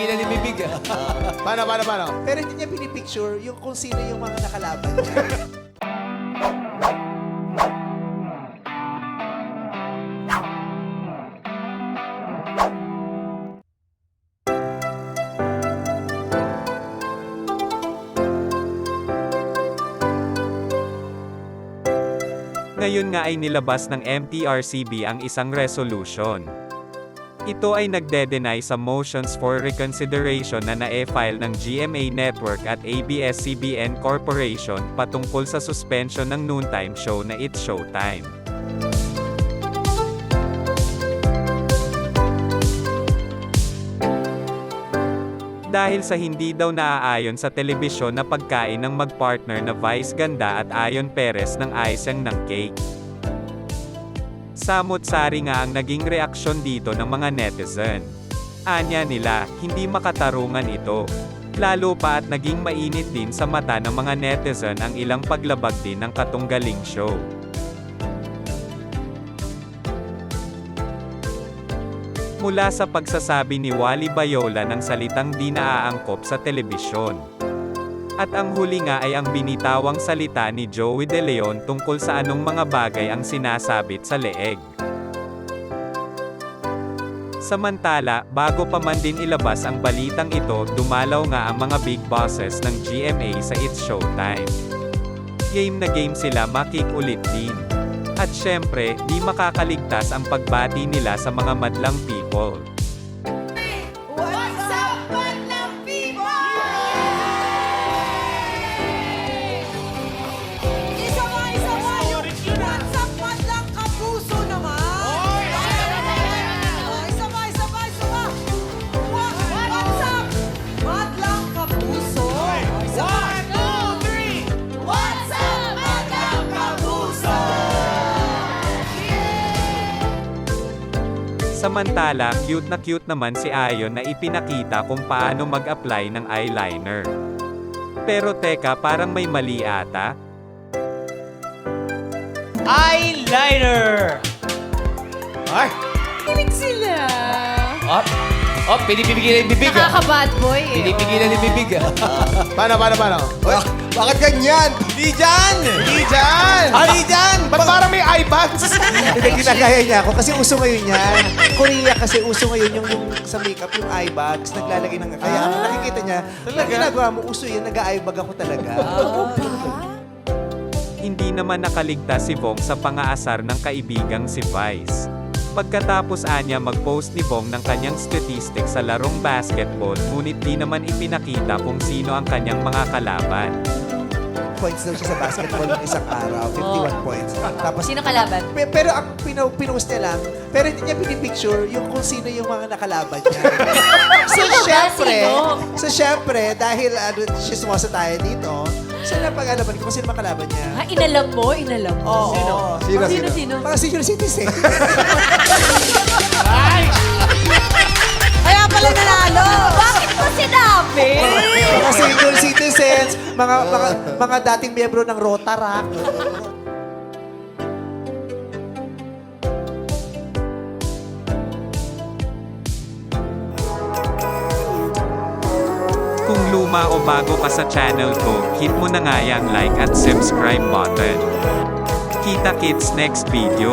Pinipigilan ni Bibig. Paano? Pero hindi niya pinipicture yung kung sino yung mga nakalaban niya. Ngayon nga ay nilabas ng MTRCB ang isang resolution. Ito ay nagde-deny sa motions for reconsideration na na-e-file ng GMA Network at ABS-CBN Corporation patungkol sa suspension ng noontime show na It's Showtime. Dahil sa hindi daw naaayon sa telebisyon na pagkain ng magpartner na Vice Ganda at Ayon Perez ng icing ng cake. Samot-sari nga ang naging reaksyon dito ng mga netizen. Anya nila, hindi makatarungan ito. Lalo pa at naging mainit din sa mata ng mga netizen ang ilang paglabag din ng katunggaling show. Mula sa pagsasabi ni Wally Bayola ng salitang di naaangkop sa telebisyon. At ang huli nga ay ang binitawang salita ni Joey De Leon tungkol sa anong mga bagay ang sinasabit sa leeg. Samantala, bago pa man din ilabas ang balitang ito, dumalaw nga ang mga big bosses ng GMA sa It's Showtime. Game na game sila makikulit din. At syempre, di makakaligtas ang pagbati nila sa mga madlang people. What's up, madlang people? Isa-sabay! What's up, madlang kapuso naman? Isa-sabay! What's up, madlang kapuso? One, two, three! What's up, madlang kapuso? Samantala, cute na cute naman si Ayon na ipinakita kung paano mag-apply ng eyeliner. Pero teka, parang may mali ata. Eyeliner! Ay! Kilig sila. Pinipigilan ni Bibig. Nakaka-bad boy eh. Pinipigilan ni Bibig. Paano? Bakit ganyan? Di dyan! Ba't parang may eye bags? Hindi, ginagaya niya ako kasi uso ngayon yan. Korea kasi uso ngayon yung sa makeup, yung eye bags, naglalagay ng... Kaya nakikita niya, talaga? Ginagawa mo, uso yun, nag-eye bag ako talaga. Hindi naman nakaligtas si Bong sa pangaasar ng kaibigang si Vice. Pagkatapos anya mag-post ni Bong ng kanyang statistic sa larong basketball, ngunit di naman ipinakita kung sino ang kanyang mga kalaban. Points daw siya sa basketball ng isang araw, 51 points. Tapos, Sino kalaban? pero ang pinost niya lang, pero hindi niya pinipicture yung kung sino yung mga nakalaban niya. Sino ba? So, syempre, dahil chismosa tayo dito, so napag-alaman ko kung sino mga kalaban niya. Ha, inalam mo? Oo. Sino? Mga senior citizen. Kaya pala nanalo. Bakit mo sinabi? Mga senior citizens, mga dating miyembro ng Rotaract. Kung luma o bago ka sa channel ko, hit mo na nga yung like at subscribe button. Kita-kits next video.